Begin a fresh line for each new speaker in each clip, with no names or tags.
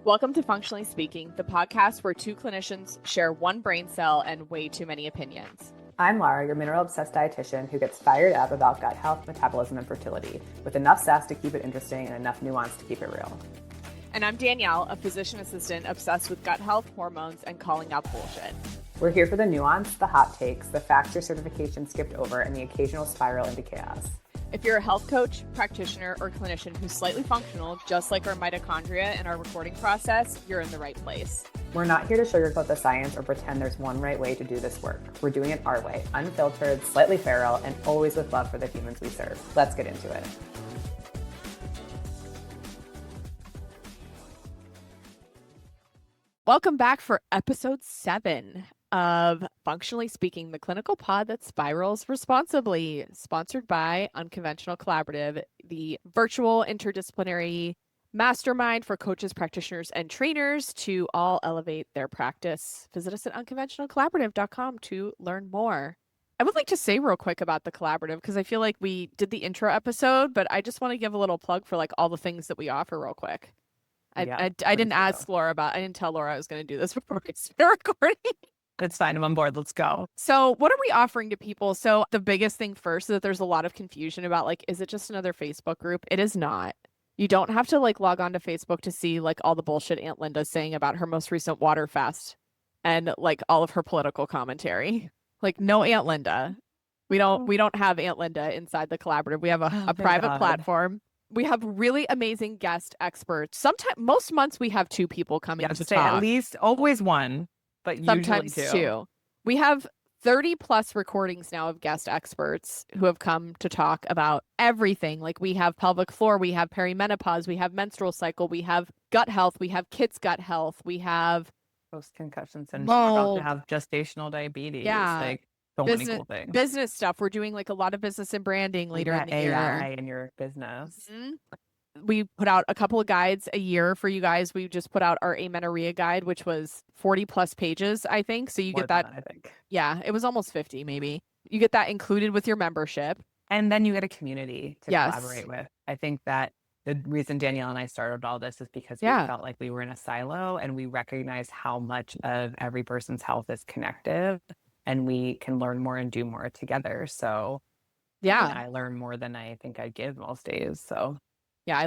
Welcome to Functionally Speaking, the podcast where two clinicians share one brain cell and way too many opinions.
I'm Laura, your mineral-obsessed dietitian who gets fired up about gut health, metabolism, and fertility, with enough sass to keep it interesting and enough nuance to keep it real.
And I'm Danielle, a physician assistant obsessed with gut health, hormones, and calling out bullshit.
We're here for the nuance, the hot takes, the facts your certification skipped over, and the occasional spiral into chaos.
If you're a health coach, practitioner, or clinician who's slightly functional, just like our mitochondria in our recording process, you're in the right place.
We're not here to sugarcoat the science or pretend there's one right way to do this work. We're doing it our way, unfiltered, slightly feral, and always with love for the humans we serve. Let's get into it.
Welcome back for episode 7 of Functionally Speaking, the clinical pod that spirals responsibly, sponsored by Unconventional Collaborative, the virtual interdisciplinary mastermind for coaches, practitioners, and trainers to all elevate their practice. Visit us at unconventionalcollaborative.com to learn more. I would like to say real quick about the collaborative because I feel like we did the intro episode, but I just want to give a little plug for like all the things that we offer real quick. I didn't ask Laura I didn't tell Laura I was going to do this before we started recording.
It's fine. I'm on board. Let's go.
So what are we offering to people? So the biggest thing first is that there's a lot of confusion about like, is it just another Facebook group? It is not. You don't have to like log on to Facebook to see like all the bullshit Aunt Linda's saying about her most recent water fast and like all of her political commentary. Like no Aunt Linda. We don't have Aunt Linda inside the collaborative. We have a private platform. We have really amazing guest experts. Most months we have 2 people coming to talk.
At least always one, but
sometimes
usually
2. We have 30 plus recordings now of guest experts who have come to talk about everything. Like we have pelvic floor, we have perimenopause, we have menstrual cycle, we have gut health, we have kids' gut health, we have
post-concussion syndrome, we have gestational diabetes.
Yeah.
Like so many cool things.
Business stuff. We're doing like a lot of business and branding later in the year.
AI in your business.
Mm-hmm. We put out a couple of guides a year for you guys. We just put out our amenorrhea guide, which was 40 plus pages, I think. So you
More
get that.
I think.
Yeah, it was almost 50 maybe. You get that included with your membership.
And then you get a community to collaborate with. I think that the reason Danielle and I started all this is because we felt like we were in a silo and we recognized how much of every person's health is connected and we can learn more and do more together. So I learn more than I think I give most days. So
yeah, I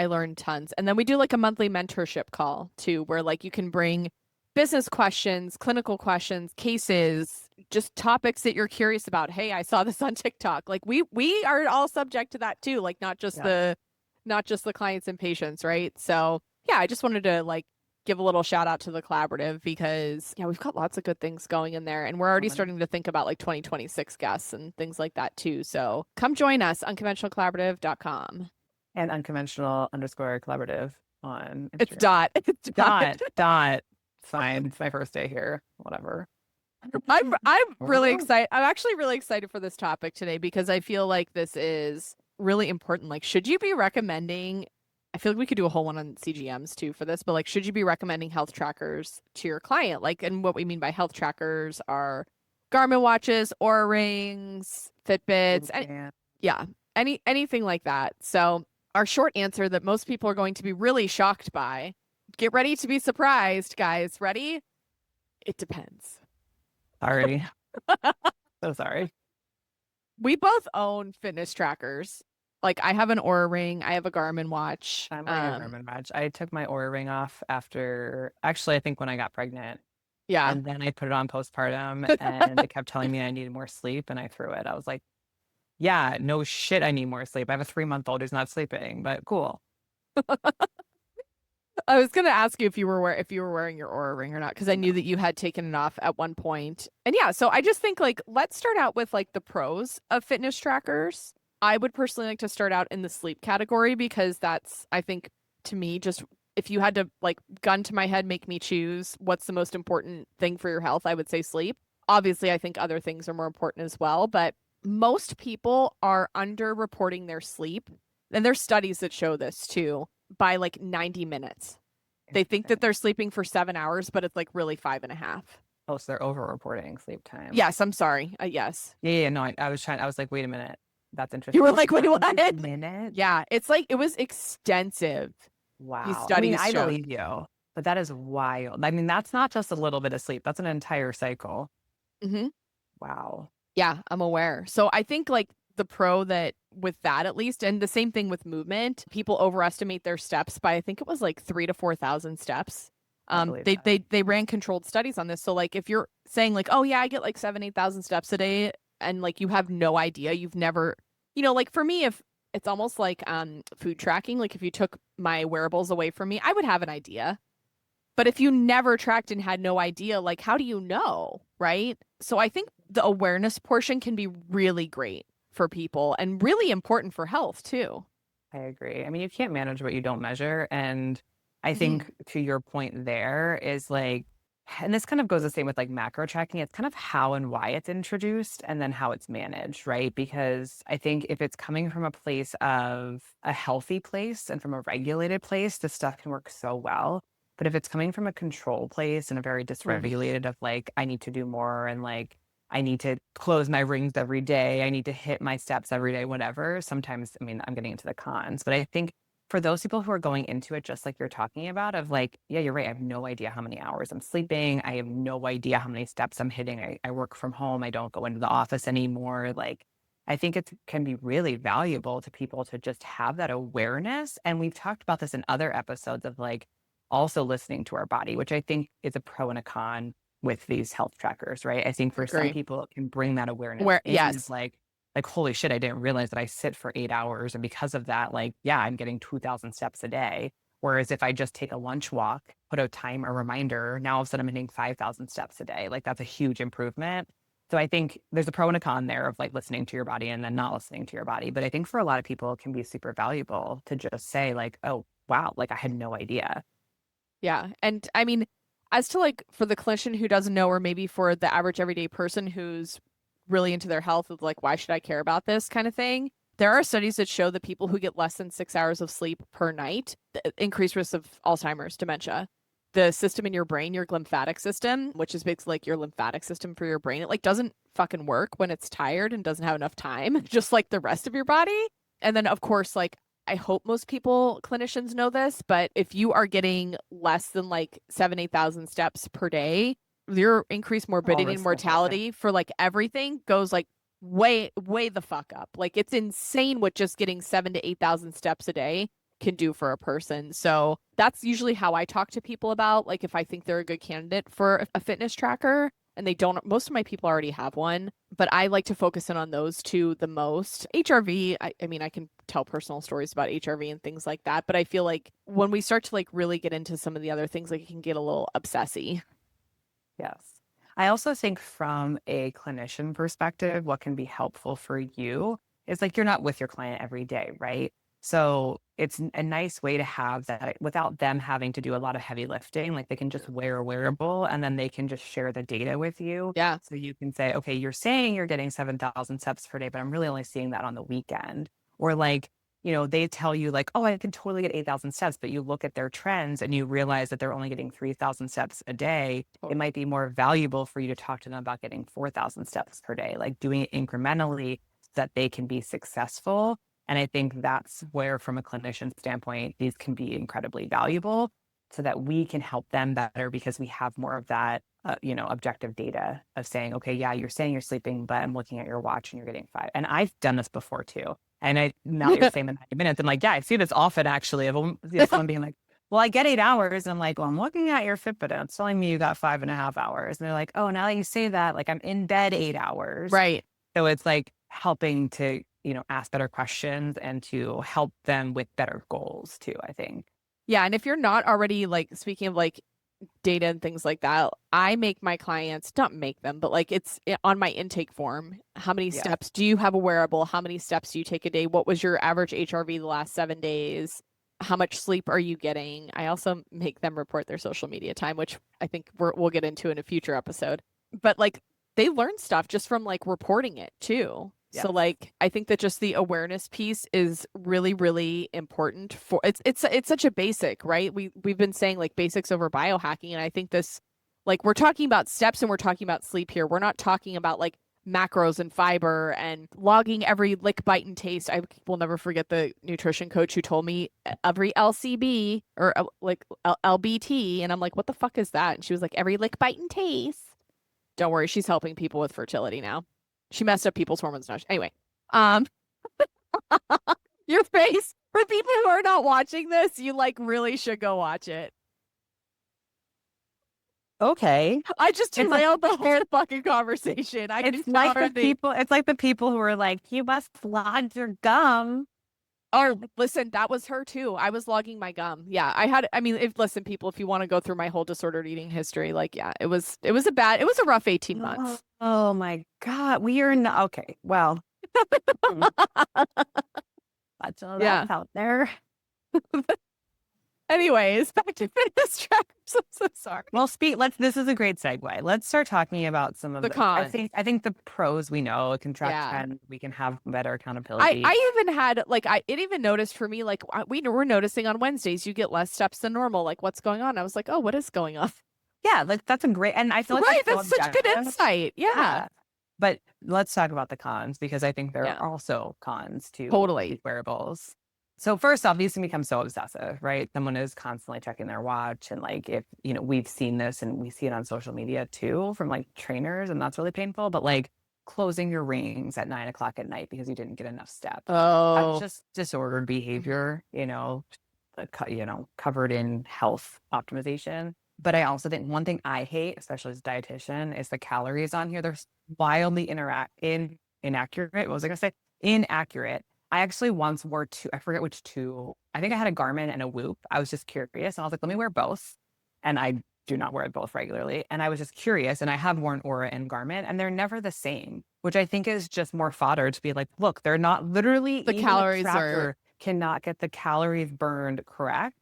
learn tons. And then we do like a monthly mentorship call too, where like you can bring business questions, clinical questions, cases, just topics that you're curious about. Hey, I saw this on TikTok. Like we are all subject to that too. Like not just the clients and patients, right? So yeah, I just wanted to like give a little shout out to the collaborative because we've got lots of good things going in there and we're already starting to think about like 2026 guests and things like that too. So come join us, unconventionalcollaborative.com.
And unconventional_collaborative on Instagram.
It's dot.
Dot. Fine. It's my first day here. Whatever.
I'm really excited. I'm actually really excited for this topic today because I feel like this is really important. Like, should you be recommending, I feel like we could do a whole one on CGMs too for this, but like, should you be recommending health trackers to your client? Like, and what we mean by health trackers are Garmin watches, Oura rings, Fitbits, anything like that. So our short answer that most people are going to be really shocked by, get ready to be surprised, guys. Ready? It depends.
Sorry. So sorry.
We both own fitness trackers. Like I have an Oura ring. I have a Garmin watch.
I'm wearing a Garmin watch. I took my Oura ring off after, actually, I think when I got pregnant.
Yeah.
And then I put it on postpartum and it kept telling me I needed more sleep and I threw it. I was like, yeah, no shit, I need more sleep. I have a 3-month-old who's not sleeping, but cool.
I was going to ask you if you were wearing your Oura ring or not, because I knew that you had taken it off at one point. And yeah, so I just think like, let's start out with like the pros of fitness trackers. I would personally like to start out in the sleep category because that's, I think to me, just if you had to like gun to my head, make me choose what's the most important thing for your health, I would say sleep. Obviously, I think other things are more important as well, but most people are underreporting their sleep. And there's studies that show this too, by like 90 minutes. They think that they're sleeping for 7 hours, but it's like really 5.5.
Oh, so they're over-reporting sleep time.
Yes, I'm sorry. Yes.
Yeah, no, I was like, wait a minute. That's interesting.
You were like, wait, what?
A minute?
Yeah, it's like, it was extensive.
Wow.
These studies
I believe you. But that is wild. I mean, that's not just a little bit of sleep. That's an entire cycle.
Mm-hmm.
Wow.
Yeah, I'm aware. So I think like the pro that with that at least, and the same thing with movement, people overestimate their steps by I think it was like 3,000 to 4,000 steps.
I believe
They
that.
they ran controlled studies on this. So like if you're saying like, oh yeah, I get like 7,000 8,000 steps a day, and like you have no idea, you've never, like for me, if it's almost like food tracking, like if you took my wearables away from me, I would have an idea. But if you never tracked and had no idea, like how do you know, right? So I think the awareness portion can be really great for people and really important for health too.
I agree. I mean, you can't manage what you don't measure. And I
Mhm.
think to your point there is like, and this kind of goes the same with like macro tracking. It's kind of how and why it's introduced and then how it's managed, right? Because I think if it's coming from a place of a healthy place and from a regulated place, this stuff can work so well. But if it's coming from a control place and a very
Mm.
dysregulated of like, I need to do more and like, I need to close my rings every day. I need to hit my steps every day, whatever. Sometimes, I mean, I'm getting into the cons, but I think for those people who are going into it, just like you're talking about, of like, yeah, you're right. I have no idea how many hours I'm sleeping. I have no idea how many steps I'm hitting. I work from home. I don't go into the office anymore. Like, I think it can be really valuable to people to just have that awareness. And we've talked about this in other episodes of like also listening to our body, which I think is a pro and a con with these health trackers, right? I think for some
Agree.
people, it can bring that awareness
Where
in of
yes.
like, holy shit, I didn't realize that I sit for 8 hours. And because of that, like, yeah, I'm getting 2,000 steps a day. Whereas if I just take a lunch walk, put a time, a reminder, now all of a sudden I'm hitting 5,000 steps a day. Like that's a huge improvement. So I think there's a pro and a con there of like listening to your body and then not listening to your body. But I think for a lot of people, it can be super valuable to just say like, oh, wow, like I had no idea.
Yeah. And I mean, as to like for the clinician who doesn't know, or maybe for the average everyday person who's really into their health with like, why should I care about this kind of thing? There are studies that show that people who get less than 6 hours of sleep per night, increased risk of Alzheimer's, dementia. The system in your brain, your lymphatic system, which is basically like your lymphatic system for your brain, it like doesn't fucking work when it's tired and doesn't have enough time, just like the rest of your body. And then of course, like I hope most people, clinicians know this, but if you are getting less than like 8,000 steps per day, your increased
All
morbidity and
risk factor.
mortality for like everything goes like way the fuck up. Like it's insane what just getting 7 to 8,000 steps a day can do for a person. So that's usually how I talk to people about like if I think they're a good candidate for a fitness tracker, and they don't, most of my people already have one, but I like to focus in on those two the most. HRV, I mean, I can tell personal stories about HRV and things like that, but I feel like when we start to like really get into some of the other things, like it can get a little obsessy.
Yes. I also think from a clinician perspective, what can be helpful for you is like you're not with your client every day, right? So it's a nice way to have that without them having to do a lot of heavy lifting. Like they can just wear a wearable and then they can just share the data with you.
Yeah.
So you can say, okay, you're saying you're getting 7,000 steps per day, but I'm really only seeing that on the weekend. Or like, they tell you like, oh, I can totally get 8,000 steps, but you look at their trends and you realize that they're only getting 3,000 steps a day. It might be more valuable for you to talk to them about getting 4,000 steps per day, like doing it incrementally so that they can be successful. And I think that's where, from a clinician standpoint, these can be incredibly valuable so that we can help them better because we have more of that, objective data of saying, okay, yeah, you're saying you're sleeping, but I'm looking at your watch and you're getting 5. And I've done this before too. And now that you're saying the 90 minutes, I'm like, yeah, I see this often actually of someone being like, well, I get 8 hours. And I'm like, well, I'm looking at your Fitbit and it's telling me you got 5.5 hours. And they're like, oh, now that you say that, like I'm in bed 8 hours.
Right.
So it's like helping to, ask better questions and to help them with better goals too, I think.
Yeah. And if you're not already like speaking of like data and things like that, I make my clients not make them, but like it's on my intake form. How many
Yeah.
steps do you have a wearable? How many steps do you take a day? What was your average HRV the last 7 days? How much sleep are you getting? I also make them report their social media time, which I think we'll get into in a future episode. But like they learn stuff just from like reporting it too.
Yes.
So like I think that just the awareness piece is really, really important for it's such a basic, right? We've been saying like basics over biohacking, and I think this like we're talking about steps and we're talking about sleep here. We're not talking about like macros and fiber and logging every lick, bite, and taste. I will never forget the nutrition coach who told me every LCB or like LBT. And I'm like, what the fuck is that? And she was like, every lick, bite, and taste. Don't worry, she's helping people with fertility now. She messed up people's hormones now. Anyway, your face, for people who are not watching this, you like really should go watch it.
Okay.
I just derailed the whole fucking conversation.
It's like the people who are like, you must log your gum.
Oh, listen, that was her too. I was logging my gum. Yeah, listen, people, if you want to go through my whole disordered eating history, like, yeah, it was a rough 18 months.
Oh my God. We are not, okay. Well, that's all that's out there.
Anyways, back to fitness trackers. I'm so sorry.
Well, this is a great segue. Let's start talking about some of
the cons.
I think the pros, we know it can track trend. We can have better accountability.
I even had it even noticed for me, like we were noticing on Wednesdays you get less steps than normal. Like, what's going on? I was like, oh, what is going on?
Yeah, like that's a great, and I feel like
that's such good insight. Yeah.
But let's talk about the cons, because I think there are also cons to
totally
wearables. So first off, these can become so obsessive, right? Someone is constantly checking their watch. And like, if, we've seen this and we see it on social media too, from like trainers, and that's really painful, but like closing your rings at 9 o'clock at night because you didn't get enough steps.
Oh,
that's just disordered behavior, covered in health optimization. But I also think one thing I hate, especially as a dietitian, is the calories on here. They're wildly inaccurate. What was I going to say? Inaccurate. I actually once wore I forget which two. I think I had a Garmin and a Whoop. I was just curious. And I was like, let me wear both. And I do not wear both regularly. And I was just curious. And I have worn Oura and Garmin, and they're never the same, which I think is just more fodder to be like, look, they're not literally,
the calories
cannot get the calories burned correct.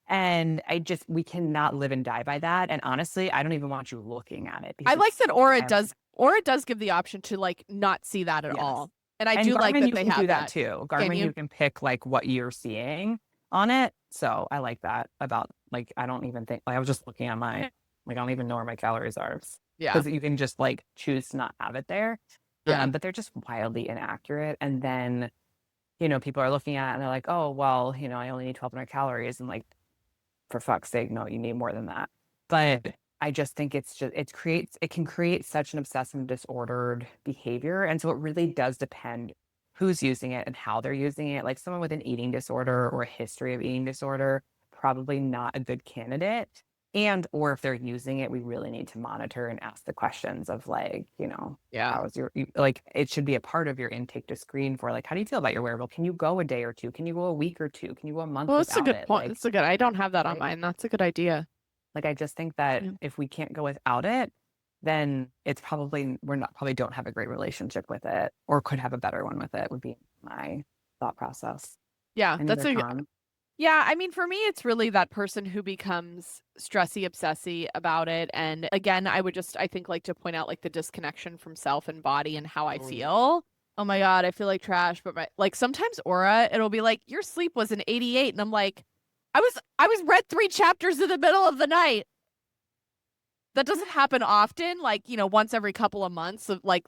And we cannot live and die by that. And honestly, I don't even want you looking at it.
I like that Oura does give the option to like not see that at all. And I do
Garmin,
like that they have
that too. Garmin, you can pick like what you're seeing on it. So I like that about, like, I don't even think, like, I was just looking at I don't even know where my calories are.
Yeah.
Because you can just like choose to not have it there. Yeah. But they're just wildly inaccurate. And then, people are looking at it and they're like, oh, well, I only need 1,200 calories. And like, for fuck's sake, no, you need more than that. But I just think it can create such an obsessive disordered behavior. And so it really does depend who's using it and how they're using it. Like someone with an eating disorder or a history of eating disorder, probably not a good candidate. Or if they're using it, we really need to monitor and ask the questions of like, how is it should be a part of your intake to screen for like, how do you feel about your wearable? Can you go a day or two? Can you go a week or two? Can you go a month?
Well, that's a good point.
Like,
that's a good, I don't have that on mine. That's a good idea.
Like, I just think that if we can't go without it, then it's probably, probably don't have a great relationship with it, or could have a better one with it, would be my thought process.
Yeah, that's a good. Yeah, I mean, for me, it's really that person who becomes stressy, obsessy about it. And again, I think like to point out like the disconnection from self and body and how I feel. Oh my God, I feel like trash. But like sometimes Oura, it'll be like, your sleep was an 88. And I'm like, I was read 3 chapters in the middle of the night. That doesn't happen often. Like, once every couple of months. Of like,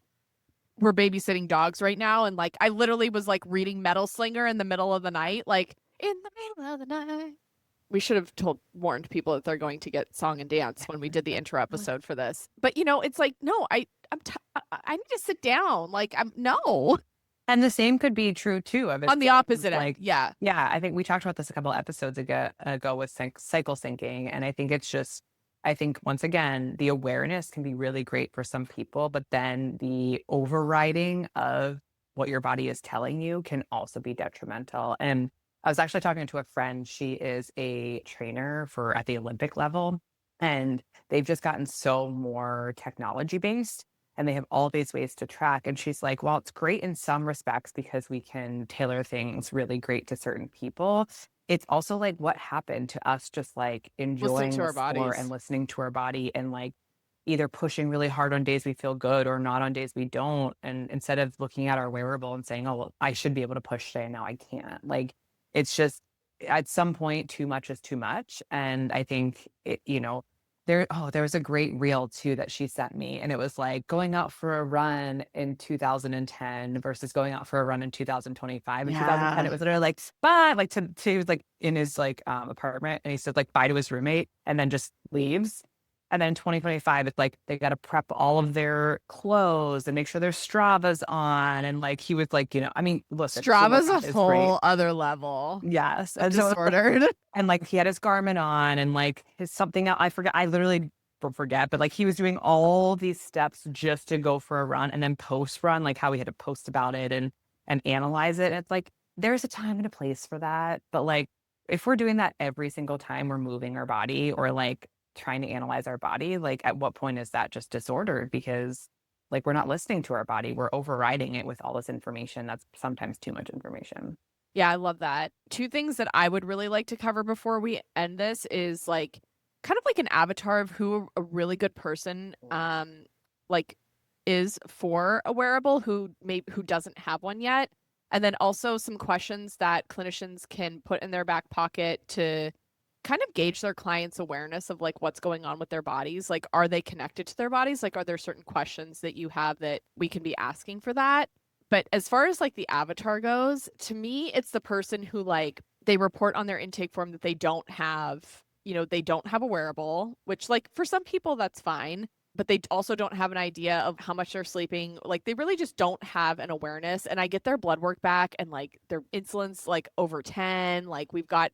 we're babysitting dogs right now. And like, I literally was like reading Metal Slinger in the middle of the night. Like, in the middle of the night. We should have warned people that they're going to get song and dance when we did the intro episode for this. But it's like, no, I need to sit down. Like, no.
And the same could be true too of it.
On the opposite end. Yeah.
Yeah. I think we talked about this a couple episodes ago with cycle syncing. And I think once again, the awareness can be really great for some people, but then the overriding of what your body is telling you can also be detrimental. And I was actually talking to a friend. She is a trainer at the Olympic level, and they've just gotten so more technology based. And they have all these ways to track. And she's like, well, it's great in some respects because we can tailor things really great to certain people. It's also like, what happened to us just like enjoying the sport and listening to our body and like either pushing really hard on days we feel good or not on days we don't. And instead of looking at our wearable and saying, oh, well, I should be able to push today, now I can't. Like, it's just at some point, too much is too much. And I think, there was a great reel too that she sent me, and it was like going out for a run in 2010 versus going out for a run in 2025. In 2010, it was literally like bye, like he was like in his like apartment, and he said like bye to his roommate, and then just leaves. And then in 2025, it's like they got to prep all of their clothes and make sure their Strava's on, and like he was like, I mean, listen,
Strava's a whole other level.
Yes,
and disordered.
And like he had his Garmin on, and like his something else, I forget. I literally forget, but like he was doing all these steps just to go for a run, and then post run, like how he had to post about it and analyze it. And it's like there's a time and a place for that, but like if we're doing that every single time we're moving our body or like trying to analyze our body, like at what point is that just disordered? Because like we're not listening to our body, we're overriding it with all this information that's sometimes too much information.
Yeah, I love that. Two things that I would really like to cover before we end this is like kind of like an avatar of who a really good person like is for a wearable who doesn't have one yet. And then also some questions that clinicians can put in their back pocket to kind of gauge their clients' awareness of like what's going on with their bodies. Like, are they connected to their bodies? Like, are there certain questions that you have that we can be asking for that? But as far as like the avatar goes, to me, it's the person who like they report on their intake form that they don't have, they don't have a wearable, which like for some people that's fine, but they also don't have an idea of how much they're sleeping. Like they really just don't have an awareness. And I get their blood work back and like their insulin's like over 10. Like we've got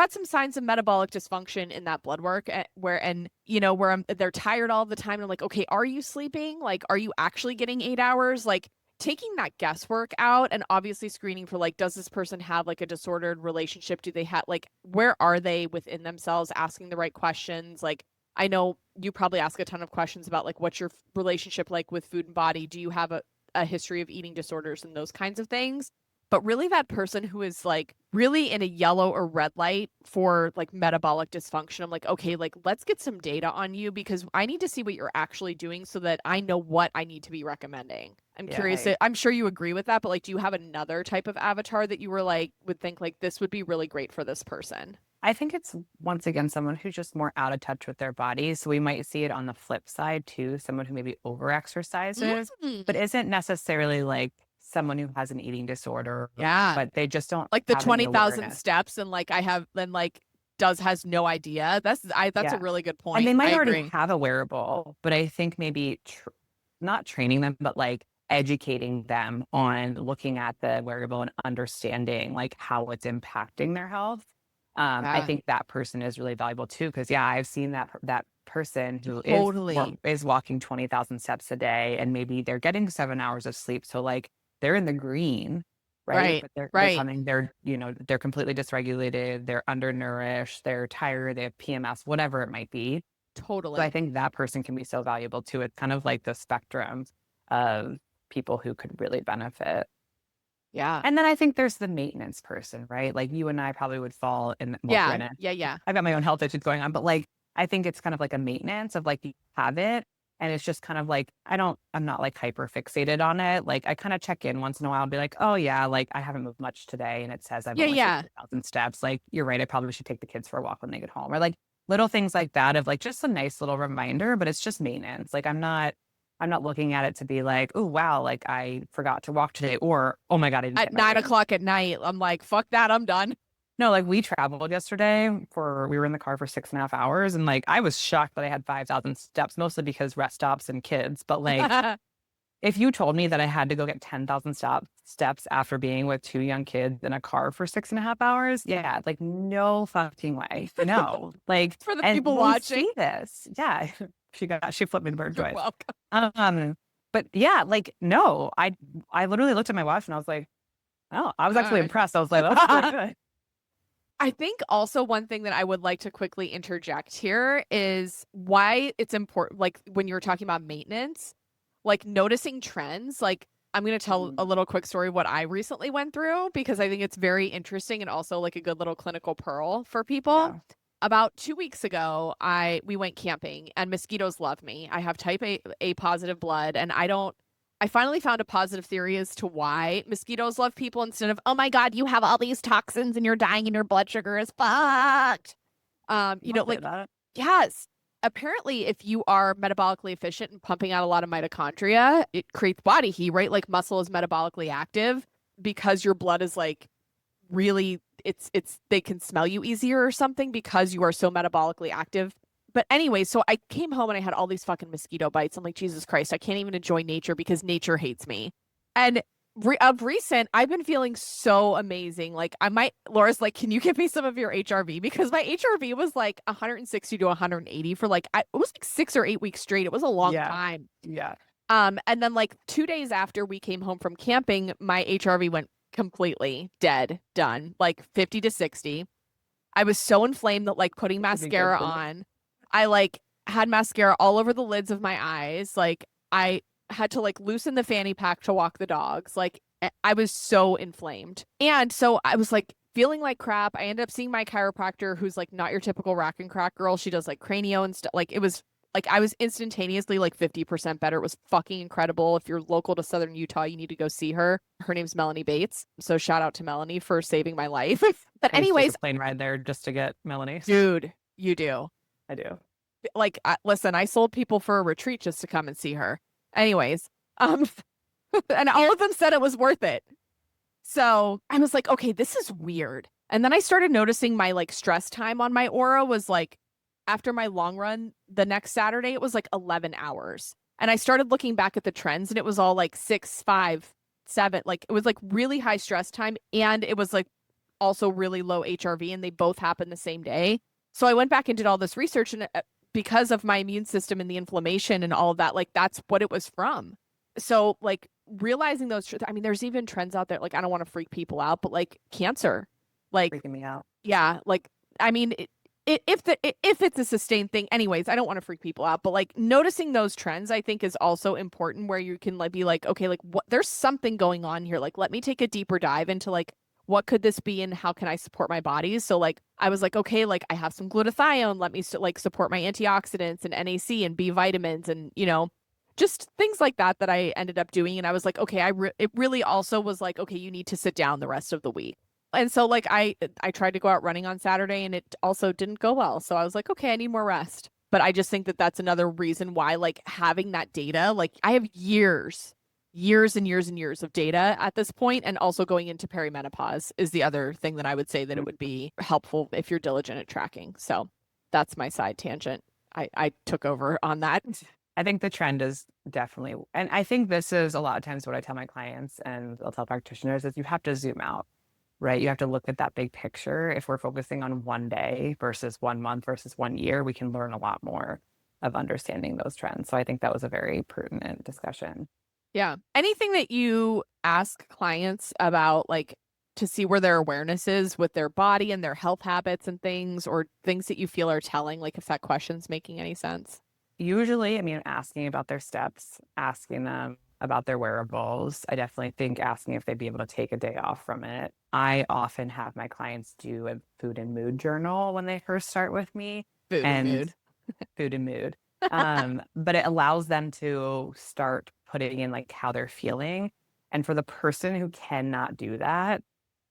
some signs of metabolic dysfunction in that blood work where they're tired all the time. And I'm like, okay, are you sleeping? Like, are you actually getting 8 hours? Like taking that guesswork out and obviously screening for like, does this person have like a disordered relationship? Do they have like, where are they within themselves? Asking the right questions. Like, I know you probably ask a ton of questions about like, what's your relationship like with food and body? Do you have a history of eating disorders and those kinds of things? But really that person who is like really in a yellow or red light for like metabolic dysfunction, I'm like, okay, like let's get some data on you because I need to see what you're actually doing so that I know what I need to be recommending. I'm curious. I'm sure you agree with that, but like, do you have another type of avatar that you were like, would think like this would be really great for this person?
I think it's once again someone who's just more out of touch with their body. So we might see it on the flip side too, someone who maybe over exercises, but isn't necessarily like someone who has an eating disorder.
Yeah.
But they just don't
like the 20,000 steps and like has no idea. That's a really good point.
And they might already have a wearable, but I think maybe not training them, but like educating them on looking at the wearable and understanding like how it's impacting their health. I think that person is really valuable too. Cause I've seen that person who is walking 20,000 steps a day and maybe they're getting 7 hours of sleep. So like they're in the green, right? But they're completely dysregulated. They're undernourished. They're tired. They have PMS, whatever it might be.
Totally.
So I think that person can be so valuable too. It's kind of like the spectrum of people who could really benefit.
Yeah.
And then I think there's the maintenance person, right? Like you and I probably would fall in.
Yeah.
I've got my own health issues going on, but like, I think it's kind of like a maintenance of like, you have it. And it's just kind of like, I'm not like hyper fixated on it. Like I kind of check in once in a while and be like, oh yeah, like I haven't moved much today. And it says I've only 1,000 steps. Like, you're right. I probably should take the kids for a walk when they get home, or like little things like that of like, just a nice little reminder, but it's just maintenance. Like I'm not looking at it to be like, oh, wow, like I forgot to walk today, or, oh my God, I didn't
at 9 o'clock at night. I'm like, fuck that. I'm done.
No, like we traveled yesterday we were in the car for 6.5 hours. And like, I was shocked that I had 5,000 steps, mostly because rest stops and kids. But like, if you told me that I had to go get 10,000 steps after being with 2 young kids in a car for 6.5 hours, like no fucking way. No, like
for the people watching
this. Yeah. She flipped me the bird.
You're welcome.
But yeah, like, no, I literally looked at my watch and I was like, oh, I was actually impressed. I was like, that's pretty good.
I think also one thing that I would like to quickly interject here is why it's important. Like when you're talking about maintenance, like noticing trends, like I'm going to tell a little quick story of what I recently went through, because I think it's very interesting and also like a good little clinical pearl for people. Yeah. About 2 weeks ago, we went camping and mosquitoes love me. I have type A positive blood, and I finally found a positive theory as to why mosquitoes love people instead of, oh my God, you have all these toxins and you're dying and your blood sugar is fucked. Yes. apparently if you are metabolically efficient and pumping out a lot of mitochondria, it creates body heat, right? Like muscle is metabolically active because your blood is like really they can smell you easier or something because you are so metabolically active. But anyway, so I came home and I had all these fucking mosquito bites. I'm like, Jesus Christ, I can't even enjoy nature because nature hates me. And of recent, I've been feeling so amazing. Like Laura's like, can you give me some of your HRV? Because my HRV was like 160 to 180 for like, it was like 6 or 8 weeks straight. It was a long time.
Yeah.
And then like 2 days after we came home from camping, my HRV went completely dead, done, like 50 to 60. I was so inflamed that like putting mascara on, I like had mascara all over the lids of my eyes. Like I had to like loosen the fanny pack to walk the dogs. Like I was so inflamed. And so I was like feeling like crap. I ended up seeing my chiropractor, who's like not your typical rack and crack girl. She does like cranio and stuff. Like it was like I was instantaneously like 50% better. It was fucking incredible. If you're local to Southern Utah, you need to go see her. Her name's Melanie Bates. So shout out to Melanie for saving my life. But anyways,
a plane ride there just to get Melanie.
Dude, you do.
I do.
Like, listen, I sold people for a retreat just to come and see her. Anyways, and all of them said it was worth it. So I was like, okay, this is weird. And then I started noticing my like stress time on my Oura was like, after my long run the next Saturday, it was like 11 hours. And I started looking back at the trends and it was all like 6, 5, 7. Like it was like really high stress time. And it was like also really low HRV and they both happened the same day. So I went back and did all this research and because of my immune system and the inflammation and all of that, like that's what it was from. So like realizing those, I mean, there's even trends out there. Like, I don't want to freak people out, but like cancer, like
freaking me out.
Yeah. Like, I mean, if it's a sustained thing, anyways, I don't want to freak people out, but like noticing those trends, I think is also important where you can like be like, okay, like what, there's something going on here. Like, let me take a deeper dive into like, what could this be and how can I support my body? So like, I was like, okay, like I have some glutathione. Let me like support my antioxidants and NAC and B vitamins and, you know, just things like that I ended up doing. And I was like, okay, it really also was like, okay, you need to sit down the rest of the week. And so like I tried to go out running on Saturday and it also didn't go well. So I was like, okay, I need more rest. But I just think that that's another reason why like having that data, like I have years and years of data at this point, and also going into perimenopause is the other thing that I would say that it would be helpful if you're diligent at tracking. So that's my side tangent. I took over on that.
I think the trend is definitely, and I think this is a lot of times what I tell my clients and I'll tell practitioners is you have to zoom out, right? You have to look at that big picture. If we're focusing on one day versus 1 month versus 1 year, we can learn a lot more of understanding those trends. So I think that was a very pertinent discussion.
Yeah. Anything that you ask clients about, like to see where their awareness is with their body and their health habits and things, or things that you feel are telling, like if that question's making any sense?
Usually, I mean, asking about their steps, asking them about their wearables. I definitely think asking if they'd be able to take a day off from it. I often have my clients do a food and mood journal when they first start with me.
Food and mood.
Food and mood. But it allows them to start putting in like how they're feeling. And for the person who cannot do that,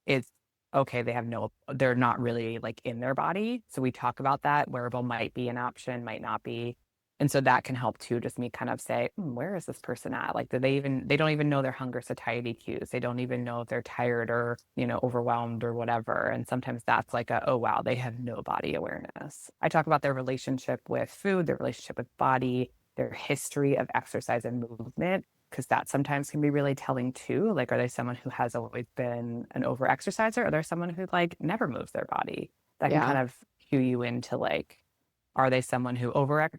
it's okay. They're not really like in their body. So we talk about that. Wearable might be an option, might not be. And so that can help too, just me kind of say, where is this person at? Like, they don't even know their hunger satiety cues. They don't even know if they're tired or, you know, overwhelmed or whatever. And sometimes that's like oh, wow, they have no body awareness. I talk about their relationship with food, their relationship with body, their history of exercise and movement, because that sometimes can be really telling too. Like, are they someone who has always been an over exerciser? Or are they someone who like never moves their body? That can kind of cue you into like, are they someone who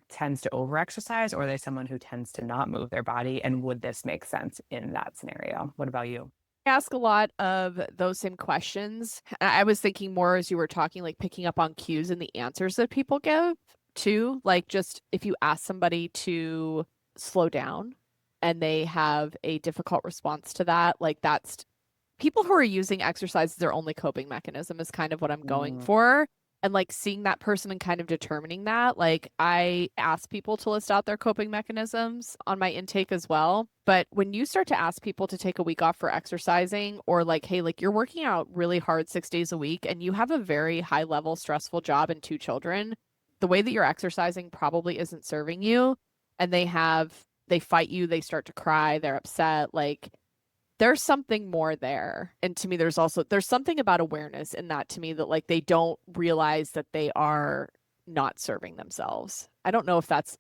tends to overexercise, or are they someone who tends to not move their body? And would this make sense in that scenario? What about you?
I ask a lot of those same questions. I was thinking more as you were talking, like picking up on cues and the answers that people give too. Like just if you ask somebody to slow down and they have a difficult response to that, like that's people who are using exercise as their only coping mechanism is kind of what I'm going for. And like seeing that person and kind of determining that, like I ask people to list out their coping mechanisms on my intake as well. But when you start to ask people to take a week off for exercising, or like, hey, like you're working out really hard 6 days a week and you have a very high level stressful job and 2 children, the way that you're exercising probably isn't serving you, and they fight you, they start to cry, they're upset, like there's something more there. And to me, there's something about awareness in that, to me, that like they don't realize that they are not serving themselves. I don't know if that's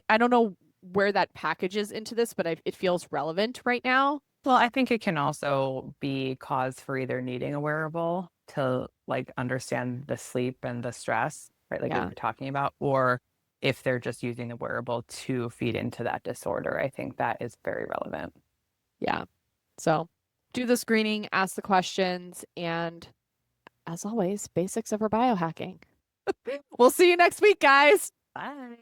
I don't know where that packages into this, but it feels relevant right now.
Well, I think it can also be cause for either needing a wearable to like understand the sleep and the stress, right? Like we were talking about, or if they're just using the wearable to feed into that disorder. I think that is very relevant.
Yeah. So do the screening, ask the questions, and as always, basics of our biohacking. We'll see you next week, guys.
Bye.